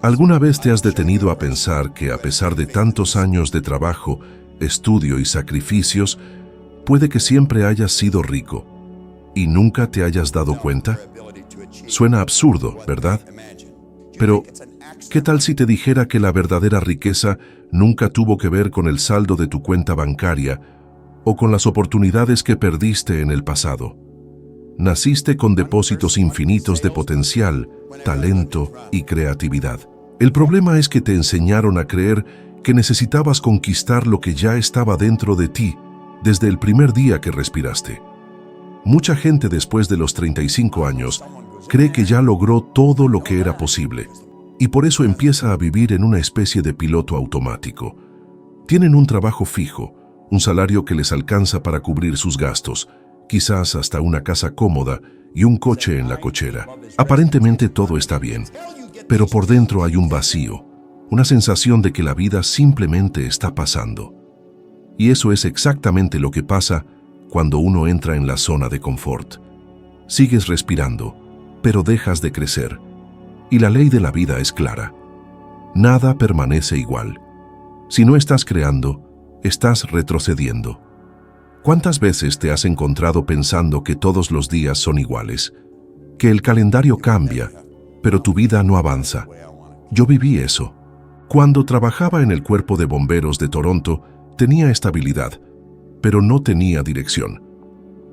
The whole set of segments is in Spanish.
¿Alguna vez te has detenido a pensar que a pesar de tantos años de trabajo, estudio y sacrificios, puede que siempre hayas sido rico y nunca te hayas dado cuenta? Suena absurdo, ¿verdad? Pero, ¿qué tal si te dijera que la verdadera riqueza nunca tuvo que ver con el saldo de tu cuenta bancaria o con las oportunidades que perdiste en el pasado? Naciste con depósitos infinitos de potencial, talento y creatividad. El problema es que te enseñaron a creer que necesitabas conquistar lo que ya estaba dentro de ti desde el primer día que respiraste. Mucha gente después de los 35 años cree que ya logró todo lo que era posible y por eso empieza a vivir en una especie de piloto automático. Tienen un trabajo fijo, un salario que les alcanza para cubrir sus gastos, quizás hasta una casa cómoda y un coche en la cochera. Aparentemente todo está bien, pero por dentro hay un vacío, una sensación de que la vida simplemente está pasando. Y eso es exactamente lo que pasa cuando uno entra en la zona de confort. Sigues respirando, pero dejas de crecer. Y la ley de la vida es clara. Nada permanece igual. Si no estás creando, estás retrocediendo. ¿Cuántas veces te has encontrado pensando que todos los días son iguales? Que el calendario cambia, pero tu vida no avanza. Yo viví eso. Cuando trabajaba en el Cuerpo de Bomberos de Toronto, tenía estabilidad, pero no tenía dirección.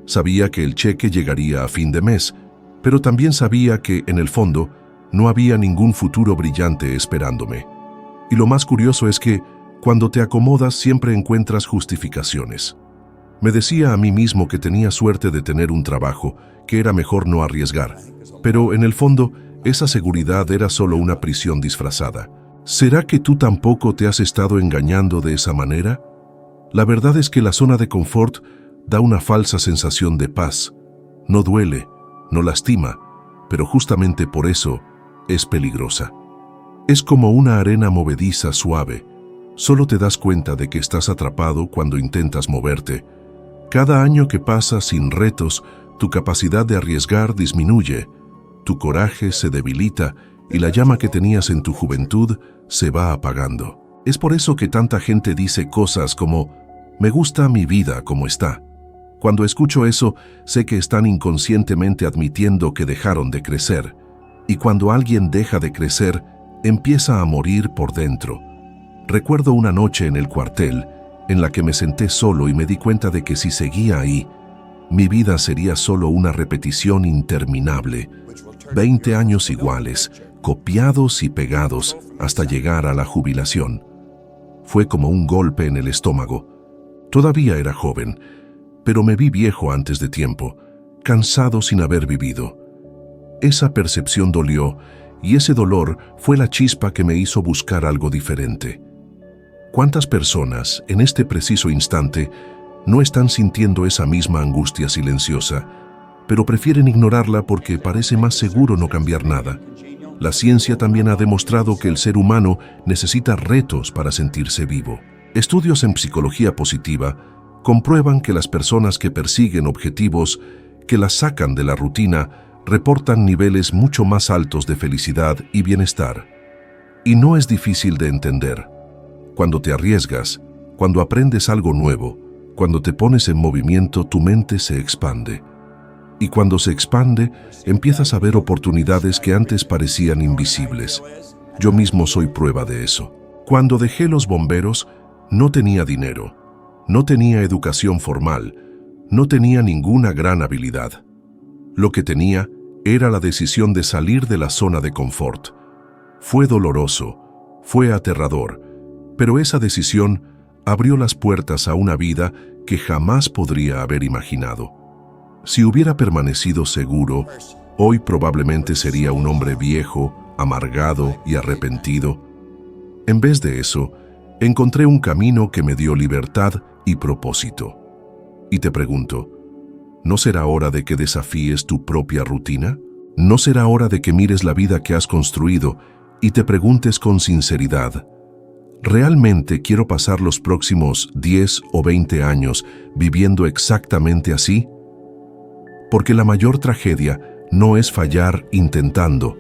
Sabía que el cheque llegaría a fin de mes, pero también sabía que, en el fondo, no había ningún futuro brillante esperándome. Y lo más curioso es que, cuando te acomodas, siempre encuentras justificaciones. Me decía a mí mismo que tenía suerte de tener un trabajo, que era mejor no arriesgar, pero en el fondo, esa seguridad era solo una prisión disfrazada. ¿Será que tú tampoco te has estado engañando de esa manera? La verdad es que la zona de confort da una falsa sensación de paz. No duele, no lastima, pero justamente por eso es peligrosa. Es como una arena movediza suave. Solo te das cuenta de que estás atrapado cuando intentas moverte. Cada año que pasa sin retos, tu capacidad de arriesgar disminuye, tu coraje se debilita y la llama que tenías en tu juventud se va apagando. Es por eso que tanta gente dice cosas como «Me gusta mi vida como está». Cuando escucho eso, sé que están inconscientemente admitiendo que dejaron de crecer. Y cuando alguien deja de crecer, empieza a morir por dentro. Recuerdo una noche en el cuartel en la que me senté solo y me di cuenta de que si seguía ahí, mi vida sería solo una repetición interminable. 20 años iguales, copiados y pegados hasta llegar a la jubilación. Fue como un golpe en el estómago. Todavía era joven, pero me vi viejo antes de tiempo, cansado sin haber vivido. Esa percepción dolió, y ese dolor fue la chispa que me hizo buscar algo diferente. ¿Cuántas personas, en este preciso instante, no están sintiendo esa misma angustia silenciosa, pero prefieren ignorarla porque parece más seguro no cambiar nada? La ciencia también ha demostrado que el ser humano necesita retos para sentirse vivo. Estudios en psicología positiva comprueban que las personas que persiguen objetivos que las sacan de la rutina reportan niveles mucho más altos de felicidad y bienestar. Y no es difícil de entender. Cuando te arriesgas, cuando aprendes algo nuevo, cuando te pones en movimiento, tu mente se expande. Y cuando se expande, empiezas a ver oportunidades que antes parecían invisibles. Yo mismo soy prueba de eso. Cuando dejé los bomberos, no tenía dinero, no tenía educación formal, no tenía ninguna gran habilidad. Lo que tenía era la decisión de salir de la zona de confort. Fue doloroso, fue aterrador, pero esa decisión abrió las puertas a una vida que jamás podría haber imaginado. Si hubiera permanecido seguro, hoy probablemente sería un hombre viejo, amargado y arrepentido. En vez de eso, encontré un camino que me dio libertad y propósito. Y te pregunto, ¿no será hora de que desafíes tu propia rutina? ¿No será hora de que mires la vida que has construido y te preguntes con sinceridad, ¿realmente quiero pasar los próximos 10 o 20 años viviendo exactamente así? Porque la mayor tragedia no es fallar intentando.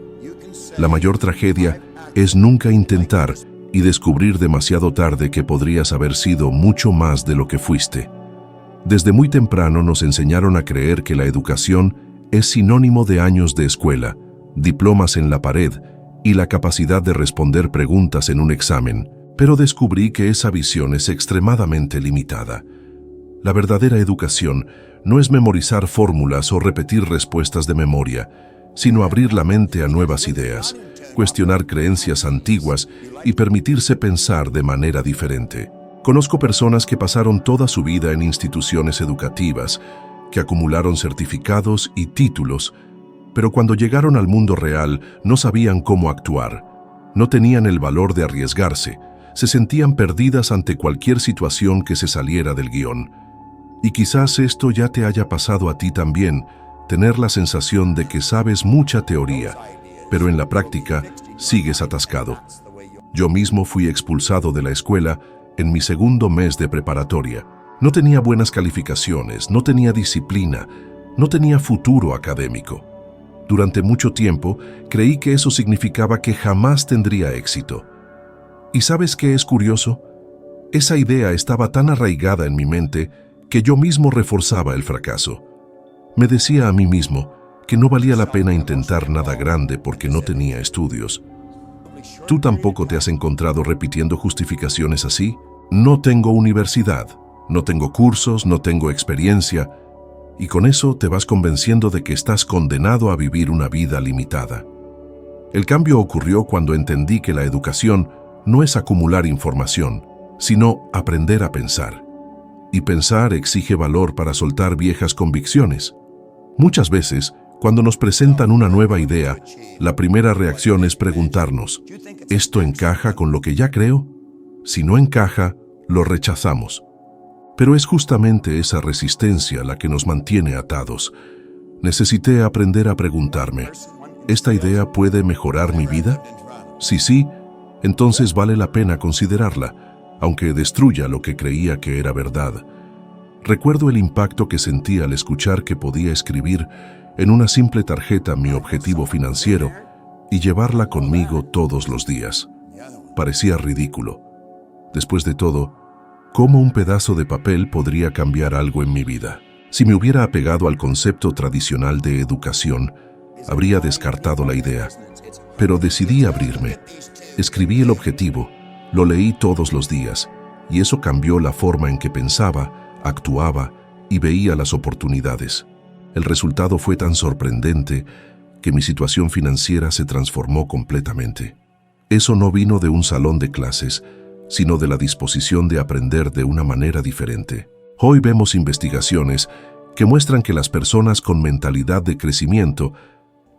La mayor tragedia es nunca intentar y descubrir demasiado tarde que podrías haber sido mucho más de lo que fuiste. Desde muy temprano nos enseñaron a creer que la educación es sinónimo de años de escuela, diplomas en la pared y la capacidad de responder preguntas en un examen, pero descubrí que esa visión es extremadamente limitada. La verdadera educación no es memorizar fórmulas o repetir respuestas de memoria, sino abrir la mente a nuevas ideas, cuestionar creencias antiguas y permitirse pensar de manera diferente. Conozco personas que pasaron toda su vida en instituciones educativas, que acumularon certificados y títulos, pero cuando llegaron al mundo real no sabían cómo actuar, no tenían el valor de arriesgarse, se sentían perdidas ante cualquier situación que se saliera del guión. Y quizás esto ya te haya pasado a ti también, tener la sensación de que sabes mucha teoría, pero en la práctica sigues atascado. Yo mismo fui expulsado de la escuela en mi segundo mes de preparatoria. No tenía buenas calificaciones, no tenía disciplina, no tenía futuro académico. Durante mucho tiempo creí que eso significaba que jamás tendría éxito. ¿Y sabes qué es curioso? Esa idea estaba tan arraigada en mi mente que yo mismo reforzaba el fracaso. Me decía a mí mismo que no valía la pena intentar nada grande porque no tenía estudios. ¿Tú tampoco te has encontrado repitiendo justificaciones así? No tengo universidad, no tengo cursos, no tengo experiencia, y con eso te vas convenciendo de que estás condenado a vivir una vida limitada. El cambio ocurrió cuando entendí que la educación no es acumular información, sino aprender a pensar. Y pensar exige valor para soltar viejas convicciones. Muchas veces, cuando nos presentan una nueva idea, la primera reacción es preguntarnos, ¿esto encaja con lo que ya creo? Si no encaja, lo rechazamos. Pero es justamente esa resistencia la que nos mantiene atados. Necesité aprender a preguntarme, ¿esta idea puede mejorar mi vida? Si sí, entonces vale la pena considerarla, aunque destruya lo que creía que era verdad. Recuerdo el impacto que sentí al escuchar que podía escribir en una simple tarjeta mi objetivo financiero y llevarla conmigo todos los días. Parecía ridículo. Después de todo, ¿cómo un pedazo de papel podría cambiar algo en mi vida? Si me hubiera apegado al concepto tradicional de educación, habría descartado la idea. Pero decidí abrirme. Escribí el objetivo, lo leí todos los días, y eso cambió la forma en que pensaba, actuaba y veía las oportunidades. El resultado fue tan sorprendente que mi situación financiera se transformó completamente. Eso no vino de un salón de clases, sino de la disposición de aprender de una manera diferente. Hoy vemos investigaciones que muestran que las personas con mentalidad de crecimiento,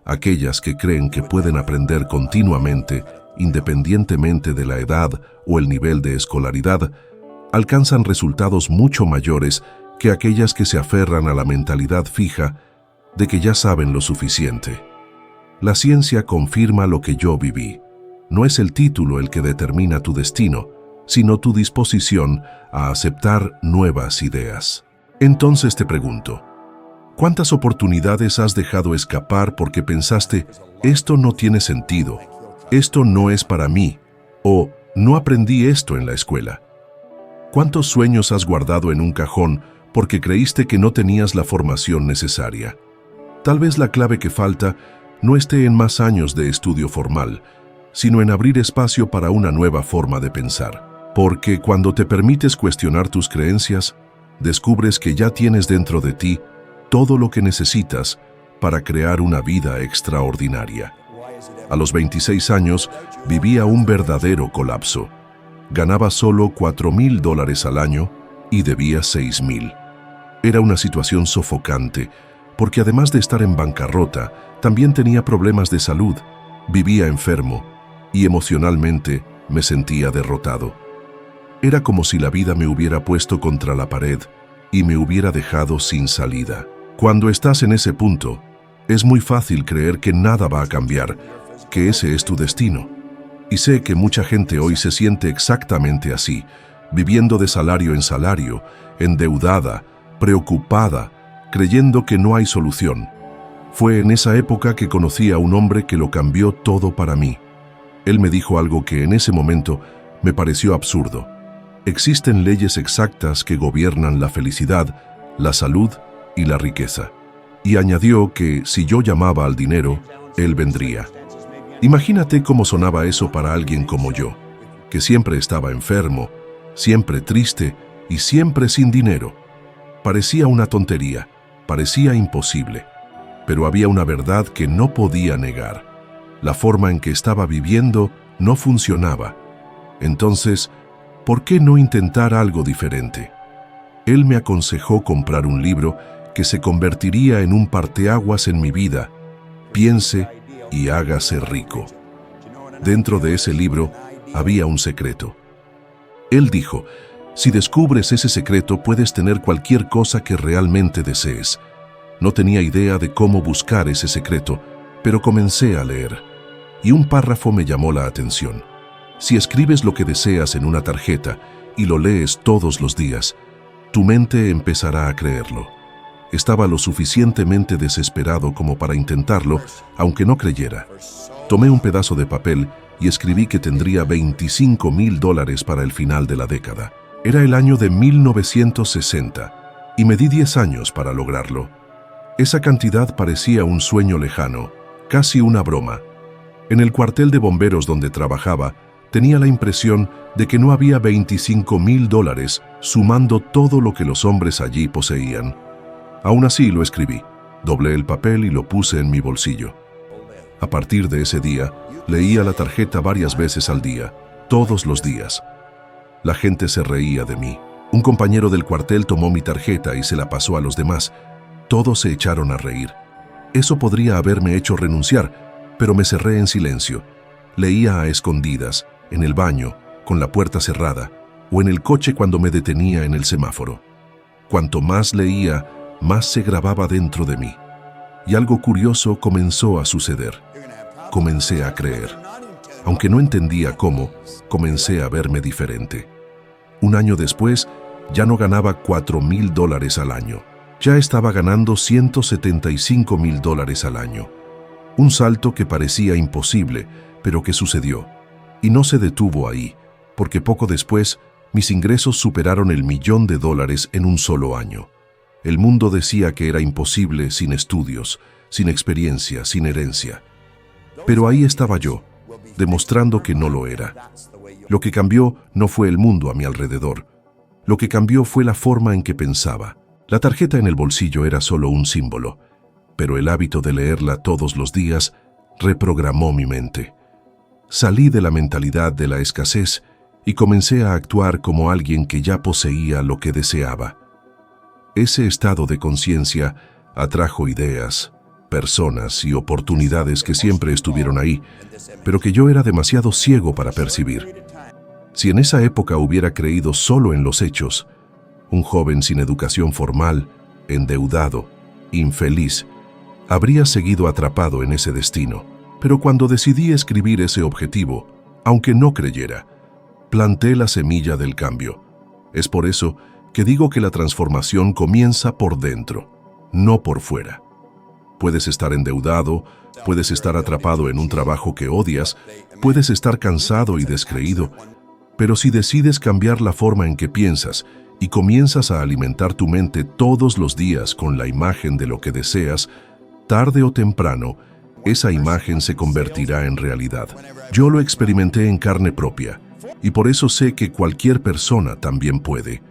aquellas que creen que pueden aprender continuamente, independientemente de la edad o el nivel de escolaridad, alcanzan resultados mucho mayores que aquellas que se aferran a la mentalidad fija de que ya saben lo suficiente. La ciencia confirma lo que yo viví. No es el título el que determina tu destino, sino tu disposición a aceptar nuevas ideas. Entonces te pregunto, ¿cuántas oportunidades has dejado escapar porque pensaste, esto no tiene sentido, esto no es para mí, o no aprendí esto en la escuela? ¿Cuántos sueños has guardado en un cajón porque creíste que no tenías la formación necesaria? Tal vez la clave que falta no esté en más años de estudio formal, sino en abrir espacio para una nueva forma de pensar. Porque cuando te permites cuestionar tus creencias, descubres que ya tienes dentro de ti todo lo que necesitas para crear una vida extraordinaria. A los 26 años vivía un verdadero colapso. Ganaba solo $4,000 al año y debía $6,000. Era una situación sofocante, porque además de estar en bancarrota, también tenía problemas de salud, vivía enfermo y emocionalmente me sentía derrotado. Era como si la vida me hubiera puesto contra la pared y me hubiera dejado sin salida. Cuando estás en ese punto, es muy fácil creer que nada va a cambiar, que ese es tu destino. Y sé que mucha gente hoy se siente exactamente así, viviendo de salario en salario, endeudada, preocupada, creyendo que no hay solución. Fue en esa época que conocí a un hombre que lo cambió todo para mí. Él me dijo algo que en ese momento me pareció absurdo. Existen leyes exactas que gobiernan la felicidad, la salud y la riqueza. Y añadió que si yo llamaba al dinero, él vendría. Imagínate cómo sonaba eso para alguien como yo, que siempre estaba enfermo, siempre triste y siempre sin dinero. Parecía una tontería, parecía imposible, pero había una verdad que no podía negar. La forma en que estaba viviendo no funcionaba. Entonces, ¿por qué no intentar algo diferente? Él me aconsejó comprar un libro que se convertiría en un parteaguas en mi vida. Piense y hágase rico. Dentro de ese libro había un secreto. Él dijo, si descubres ese secreto puedes tener cualquier cosa que realmente desees. No tenía idea de cómo buscar ese secreto, pero comencé a leer. Y un párrafo me llamó la atención. Si escribes lo que deseas en una tarjeta y lo lees todos los días, tu mente empezará a creerlo. Estaba lo suficientemente desesperado como para intentarlo, aunque no creyera. Tomé un pedazo de papel y escribí que tendría $25,000 para el final de la década. Era el año de 1960 y me di 10 años para lograrlo. Esa cantidad parecía un sueño lejano, casi una broma. En el cuartel de bomberos donde trabajaba, tenía la impresión de que no había $25,000 sumando todo lo que los hombres allí poseían. Aún así lo escribí, doblé el papel y lo puse en mi bolsillo. A partir de ese día, leía la tarjeta varias veces al día, todos los días. La gente se reía de mí. Un compañero del cuartel tomó mi tarjeta y se la pasó a los demás. Todos se echaron a reír. Eso podría haberme hecho renunciar, pero me cerré en silencio. Leía a escondidas, en el baño, con la puerta cerrada, o en el coche cuando me detenía en el semáforo. Cuanto más leía, más se grababa dentro de mí. Y algo curioso comenzó a suceder. Comencé a creer. Aunque no entendía cómo, comencé a verme diferente. Un año después, ya no ganaba $4,000 al año. Ya estaba ganando $175,000 al año. Un salto que parecía imposible, pero que sucedió. Y no se detuvo ahí, porque poco después, mis ingresos superaron el $1,000,000 en un solo año. El mundo decía que era imposible sin estudios, sin experiencia, sin herencia. Pero ahí estaba yo, demostrando que no lo era. Lo que cambió no fue el mundo a mi alrededor. Lo que cambió fue la forma en que pensaba. La tarjeta en el bolsillo era solo un símbolo, pero el hábito de leerla todos los días reprogramó mi mente. Salí de la mentalidad de la escasez y comencé a actuar como alguien que ya poseía lo que deseaba. Ese estado de conciencia atrajo ideas, personas y oportunidades que siempre estuvieron ahí, pero que yo era demasiado ciego para percibir. Si en esa época hubiera creído solo en los hechos, un joven sin educación formal, endeudado, infeliz, habría seguido atrapado en ese destino. Pero cuando decidí escribir ese objetivo, aunque no creyera, planté la semilla del cambio. Es por eso que digo que la transformación comienza por dentro, no por fuera. Puedes estar endeudado, puedes estar atrapado en un trabajo que odias, puedes estar cansado y descreído, pero si decides cambiar la forma en que piensas y comienzas a alimentar tu mente todos los días con la imagen de lo que deseas, tarde o temprano, esa imagen se convertirá en realidad. Yo lo experimenté en carne propia, y por eso sé que cualquier persona también puede.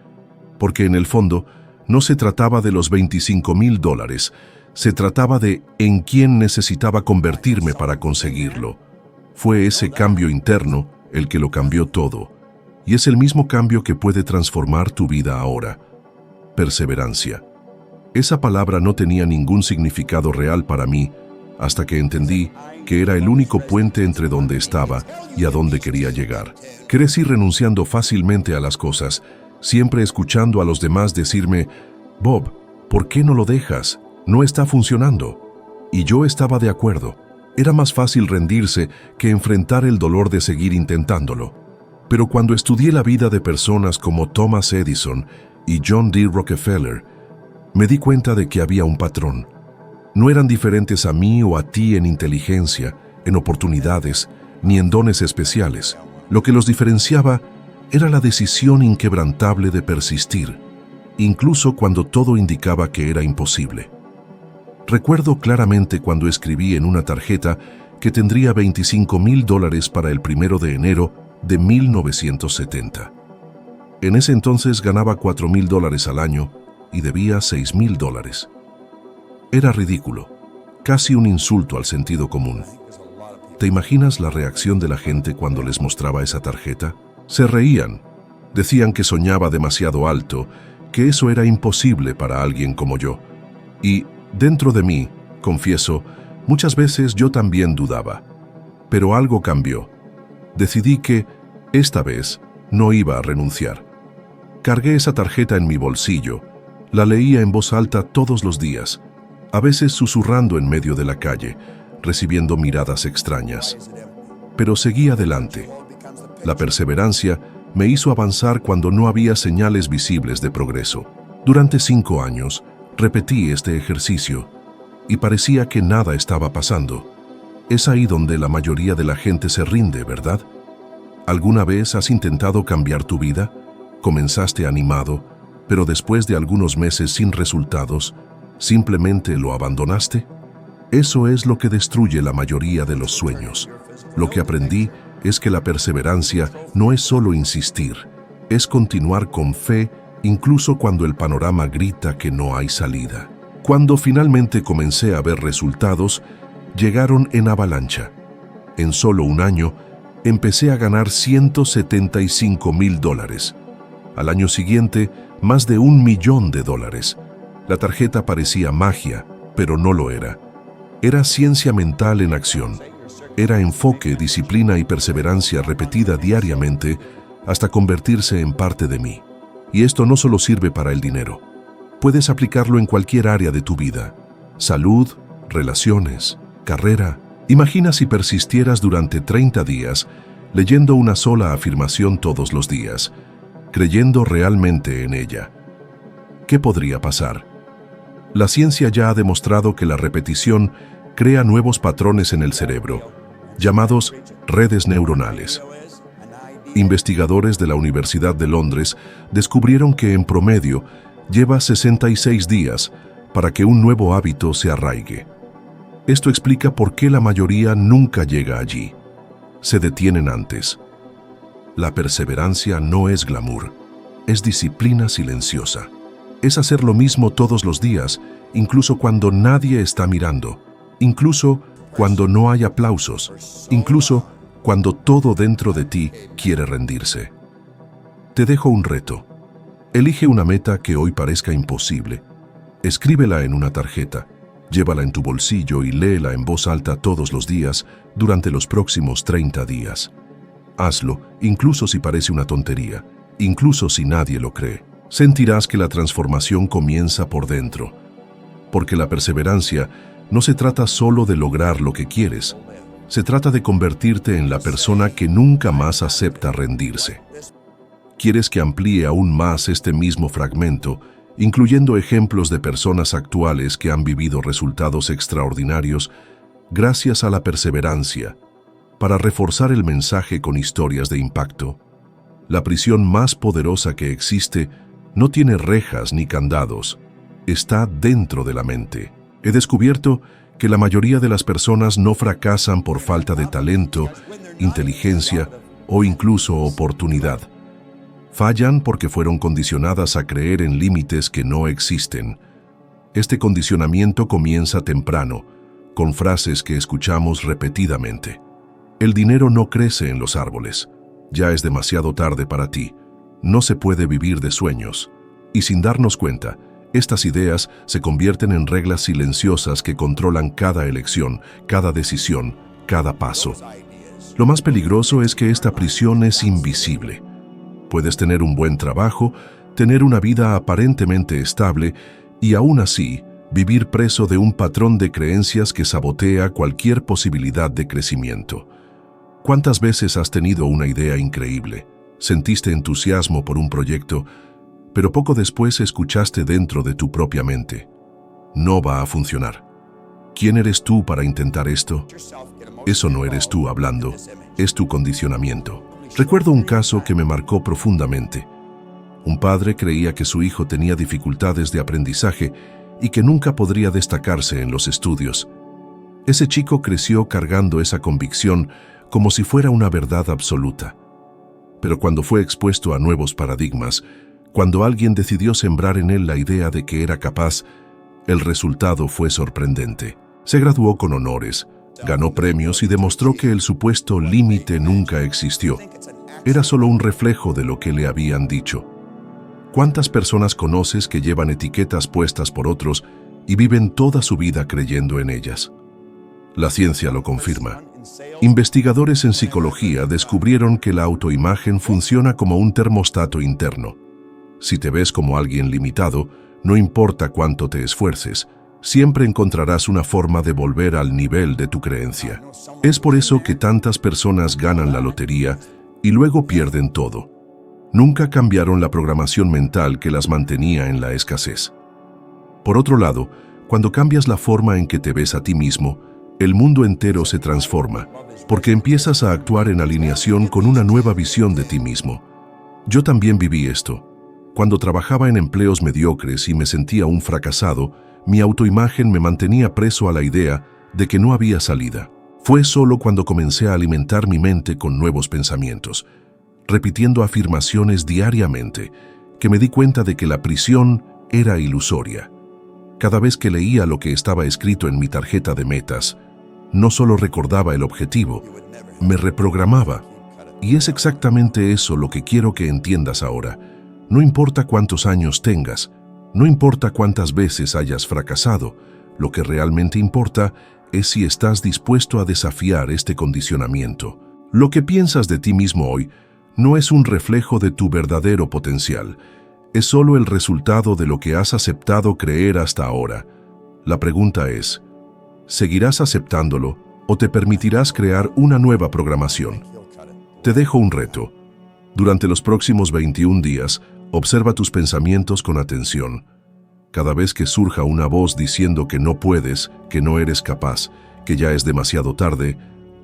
Porque en el fondo, no se trataba de los $25,000, se trataba de en quién necesitaba convertirme para conseguirlo. Fue ese cambio interno el que lo cambió todo, y es el mismo cambio que puede transformar tu vida ahora. Perseverancia. Esa palabra no tenía ningún significado real para mí, hasta que entendí que era el único puente entre donde estaba y a donde quería llegar. Crecí renunciando fácilmente a las cosas, siempre escuchando a los demás decirme, «Bob, ¿por qué no lo dejas? No está funcionando». Y yo estaba de acuerdo. Era más fácil rendirse que enfrentar el dolor de seguir intentándolo. Pero cuando estudié la vida de personas como Thomas Edison y John D. Rockefeller, me di cuenta de que había un patrón. No eran diferentes a mí o a ti en inteligencia, en oportunidades, ni en dones especiales. Lo que los diferenciaba era la decisión inquebrantable de persistir, incluso cuando todo indicaba que era imposible. Recuerdo claramente cuando escribí en una tarjeta que tendría $25,000 para el 1 de enero de 1970. En ese entonces ganaba $4,000 al año y debía $6,000. Era ridículo, casi un insulto al sentido común. ¿Te imaginas la reacción de la gente cuando les mostraba esa tarjeta? Se reían, decían que soñaba demasiado alto, que eso era imposible para alguien como yo. Y, dentro de mí, confieso, muchas veces yo también dudaba. Pero algo cambió. Decidí que, esta vez, no iba a renunciar. Cargué esa tarjeta en mi bolsillo, la leía en voz alta todos los días, a veces susurrando en medio de la calle, recibiendo miradas extrañas. Pero seguí adelante. La perseverancia me hizo avanzar cuando no había señales visibles de progreso. Durante 5 años, repetí este ejercicio y parecía que nada estaba pasando. Es ahí donde la mayoría de la gente se rinde, ¿verdad? ¿Alguna vez has intentado cambiar tu vida? Comenzaste animado, pero después de algunos meses sin resultados, ¿simplemente lo abandonaste? Eso es lo que destruye la mayoría de los sueños. Lo que aprendí es que la perseverancia no es solo insistir, es continuar con fe incluso cuando el panorama grita que no hay salida. Cuando finalmente comencé a ver resultados, llegaron en avalancha. En solo un año, empecé a ganar $175,000. Al año siguiente, más de $1 millón. La tarjeta parecía magia, pero no lo era. Era ciencia mental en acción. Era enfoque, disciplina y perseverancia repetida diariamente hasta convertirse en parte de mí. Y esto no solo sirve para el dinero. Puedes aplicarlo en cualquier área de tu vida. Salud, relaciones, carrera. Imagina si persistieras durante 30 días, leyendo una sola afirmación todos los días, creyendo realmente en ella. ¿Qué podría pasar? La ciencia ya ha demostrado que la repetición crea nuevos patrones en el cerebro, llamados redes neuronales. Investigadores de la Universidad de Londres descubrieron que en promedio lleva 66 días para que un nuevo hábito se arraigue. Esto explica por qué la mayoría nunca llega allí. Se detienen antes. La perseverancia no es glamour, es disciplina silenciosa. Es hacer lo mismo todos los días, incluso cuando nadie está mirando, incluso cuando no hay aplausos, incluso cuando todo dentro de ti quiere rendirse. Te dejo un reto. Elige una meta que hoy parezca imposible. Escríbela en una tarjeta, llévala en tu bolsillo y léela en voz alta todos los días durante los próximos 30 días. Hazlo, incluso si parece una tontería, incluso si nadie lo cree. Sentirás que la transformación comienza por dentro, porque la perseverancia no se trata solo de lograr lo que quieres, se trata de convertirte en la persona que nunca más acepta rendirse. ¿Quieres que amplíe aún más este mismo fragmento, incluyendo ejemplos de personas actuales que han vivido resultados extraordinarios gracias a la perseverancia, para reforzar el mensaje con historias de impacto? La prisión más poderosa que existe no tiene rejas ni candados, está dentro de la mente. He descubierto que la mayoría de las personas no fracasan por falta de talento, inteligencia o incluso oportunidad. Fallan porque fueron condicionadas a creer en límites que no existen. Este condicionamiento comienza temprano, con frases que escuchamos repetidamente. El dinero no crece en los árboles. Ya es demasiado tarde para ti. No se puede vivir de sueños. Y sin darnos cuenta, estas ideas se convierten en reglas silenciosas que controlan cada elección, cada decisión, cada paso. Lo más peligroso es que esta prisión es invisible. Puedes tener un buen trabajo, tener una vida aparentemente estable y aún así vivir preso de un patrón de creencias que sabotea cualquier posibilidad de crecimiento. ¿Cuántas veces has tenido una idea increíble? Sentiste entusiasmo por un proyecto, pero poco después escuchaste dentro de tu propia mente: no va a funcionar. ¿Quién eres tú para intentar esto? Eso no eres tú hablando, es tu condicionamiento. Recuerdo un caso que me marcó profundamente. Un padre creía que su hijo tenía dificultades de aprendizaje y que nunca podría destacarse en los estudios. Ese chico creció cargando esa convicción como si fuera una verdad absoluta. Pero cuando fue expuesto a nuevos paradigmas, cuando alguien decidió sembrar en él la idea de que era capaz, el resultado fue sorprendente. Se graduó con honores, ganó premios y demostró que el supuesto límite nunca existió. Era solo un reflejo de lo que le habían dicho. ¿Cuántas personas conoces que llevan etiquetas puestas por otros y viven toda su vida creyendo en ellas? La ciencia lo confirma. Investigadores en psicología descubrieron que la autoimagen funciona como un termostato interno. Si te ves como alguien limitado, no importa cuánto te esfuerces, siempre encontrarás una forma de volver al nivel de tu creencia. Es por eso que tantas personas ganan la lotería y luego pierden todo. Nunca cambiaron la programación mental que las mantenía en la escasez. Por otro lado, cuando cambias la forma en que te ves a ti mismo, el mundo entero se transforma, porque empiezas a actuar en alineación con una nueva visión de ti mismo. Yo también viví esto. Cuando trabajaba en empleos mediocres y me sentía un fracasado, mi autoimagen me mantenía preso a la idea de que no había salida. Fue solo cuando comencé a alimentar mi mente con nuevos pensamientos, repitiendo afirmaciones diariamente, que me di cuenta de que la prisión era ilusoria. Cada vez que leía lo que estaba escrito en mi tarjeta de metas, no solo recordaba el objetivo, me reprogramaba. Y es exactamente eso lo que quiero que entiendas ahora. No importa cuántos años tengas, no importa cuántas veces hayas fracasado, lo que realmente importa es si estás dispuesto a desafiar este condicionamiento. Lo que piensas de ti mismo hoy no es un reflejo de tu verdadero potencial, es solo el resultado de lo que has aceptado creer hasta ahora. La pregunta es, ¿seguirás aceptándolo o te permitirás crear una nueva programación? Te dejo un reto. Durante los próximos 21 días, observa tus pensamientos con atención. Cada vez que surja una voz diciendo que no puedes, que no eres capaz, que ya es demasiado tarde,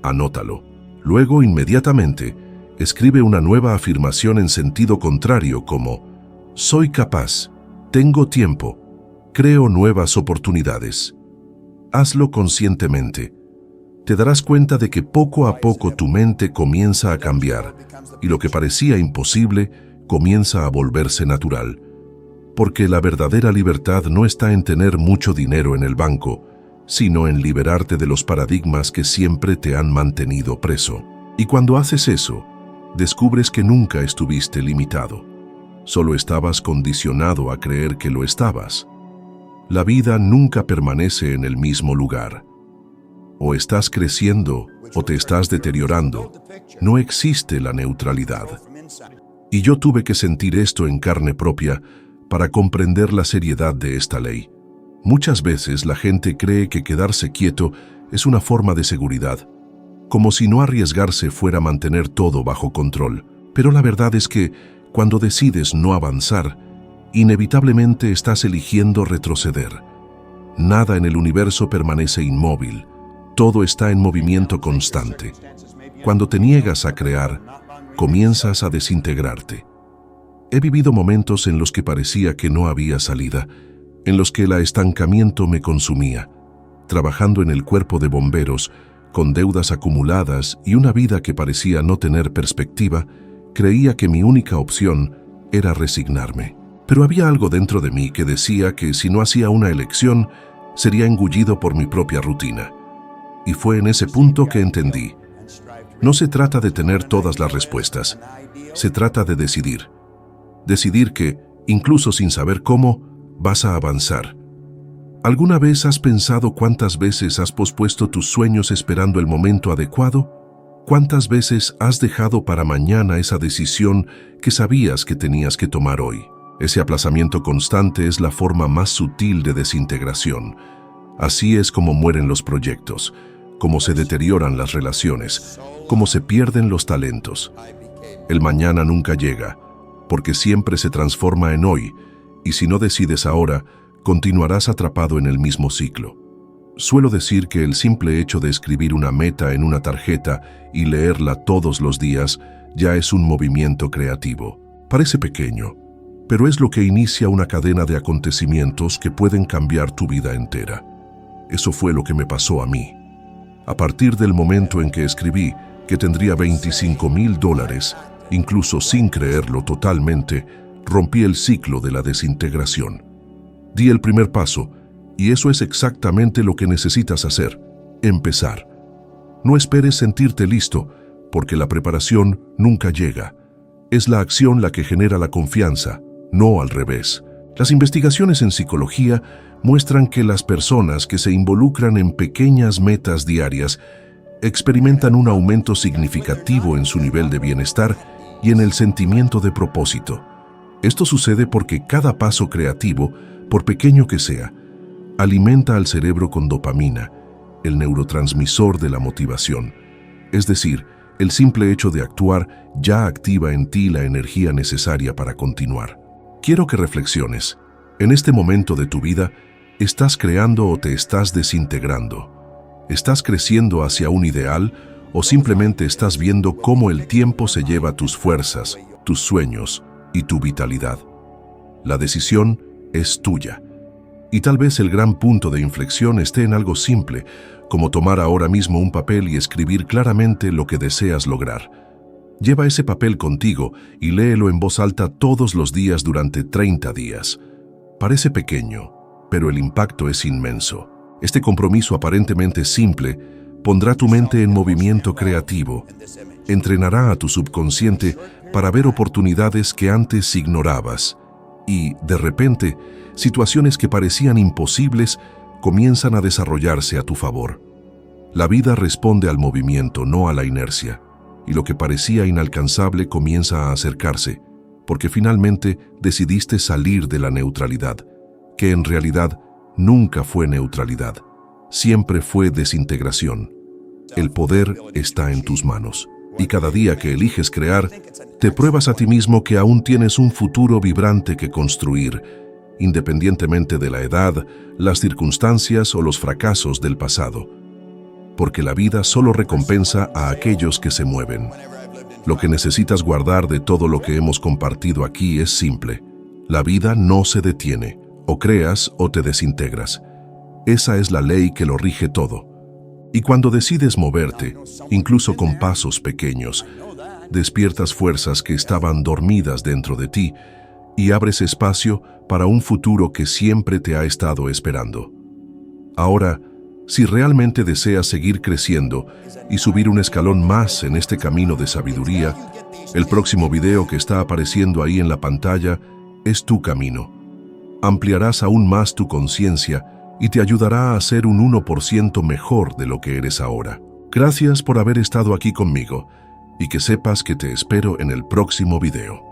anótalo. Luego, inmediatamente, escribe una nueva afirmación en sentido contrario como: soy capaz, tengo tiempo, creo nuevas oportunidades. Hazlo conscientemente. Te darás cuenta de que poco a poco tu mente comienza a cambiar y lo que parecía imposible comienza a volverse natural. Porque la verdadera libertad no está en tener mucho dinero en el banco, sino en liberarte de los paradigmas que siempre te han mantenido preso. Y cuando haces eso, descubres que nunca estuviste limitado. Solo estabas condicionado a creer que lo estabas. La vida nunca permanece en el mismo lugar. O estás creciendo o te estás deteriorando. No existe la neutralidad. Y yo tuve que sentir esto en carne propia para comprender la seriedad de esta ley. Muchas veces la gente cree que quedarse quieto es una forma de seguridad, como si no arriesgarse fuera mantener todo bajo control. Pero la verdad es que, cuando decides no avanzar, inevitablemente estás eligiendo retroceder. Nada en el universo permanece inmóvil, todo está en movimiento constante. Cuando te niegas a crear, comienzas a desintegrarte. He vivido momentos en los que parecía que no había salida, en los que el estancamiento me consumía, trabajando en el cuerpo de bomberos, con deudas acumuladas y una vida que parecía no tener perspectiva. Creía que mi única opción era resignarme. Pero había algo dentro de mí que decía que si no hacía una elección, sería engullido por mi propia rutina. Y fue en ese punto que entendí. No se trata de tener todas las respuestas. Se trata de decidir. Decidir que, incluso sin saber cómo, vas a avanzar. ¿Alguna vez has pensado cuántas veces has pospuesto tus sueños esperando el momento adecuado? ¿Cuántas veces has dejado para mañana esa decisión que sabías que tenías que tomar hoy? Ese aplazamiento constante es la forma más sutil de desintegración. Así es como mueren los proyectos, como se deterioran las relaciones, como se pierden los talentos. El mañana nunca llega, porque siempre se transforma en hoy, y si no decides ahora, continuarás atrapado en el mismo ciclo. Suelo decir que el simple hecho de escribir una meta en una tarjeta y leerla todos los días ya es un movimiento creativo. Parece pequeño, pero es lo que inicia una cadena de acontecimientos que pueden cambiar tu vida entera. Eso fue lo que me pasó a mí. A partir del momento en que escribí que tendría $25,000, incluso sin creerlo totalmente, rompí el ciclo de la desintegración. Di el primer paso, y eso es exactamente lo que necesitas hacer: empezar. No esperes sentirte listo, porque la preparación nunca llega. Es la acción la que genera la confianza, no al revés. Las investigaciones en psicología muestran que las personas que se involucran en pequeñas metas diarias experimentan un aumento significativo en su nivel de bienestar y en el sentimiento de propósito. Esto sucede porque cada paso creativo, por pequeño que sea, alimenta al cerebro con dopamina, el neurotransmisor de la motivación. Es decir, el simple hecho de actuar ya activa en ti la energía necesaria para continuar. Quiero que reflexiones. En este momento de tu vida, ¿estás creando o te estás desintegrando? ¿Estás creciendo hacia un ideal o simplemente estás viendo cómo el tiempo se lleva tus fuerzas, tus sueños y tu vitalidad? La decisión es tuya. Y tal vez el gran punto de inflexión esté en algo simple, como tomar ahora mismo un papel y escribir claramente lo que deseas lograr. Lleva ese papel contigo y léelo en voz alta todos los días durante 30 días. Parece pequeño, pero el impacto es inmenso. Este compromiso aparentemente simple pondrá tu mente en movimiento creativo, entrenará a tu subconsciente para ver oportunidades que antes ignorabas y, de repente, situaciones que parecían imposibles comienzan a desarrollarse a tu favor. La vida responde al movimiento, no a la inercia, y lo que parecía inalcanzable comienza a acercarse, porque finalmente decidiste salir de la neutralidad, que en realidad nunca fue neutralidad, siempre fue desintegración. El poder está en tus manos, y cada día que eliges crear, te pruebas a ti mismo que aún tienes un futuro vibrante que construir, independientemente de la edad, las circunstancias o los fracasos del pasado. Porque la vida solo recompensa a aquellos que se mueven. Lo que necesitas guardar de todo lo que hemos compartido aquí es simple. La vida no se detiene, o creas o te desintegras. Esa es la ley que lo rige todo. Y cuando decides moverte, incluso con pasos pequeños, despiertas fuerzas que estaban dormidas dentro de ti y abres espacio para un futuro que siempre te ha estado esperando. Ahora, si realmente deseas seguir creciendo y subir un escalón más en este camino de sabiduría, el próximo video que está apareciendo ahí en la pantalla es tu camino. Ampliarás aún más tu conciencia y te ayudará a ser un 1% mejor de lo que eres ahora. Gracias por haber estado aquí conmigo y que sepas que te espero en el próximo video.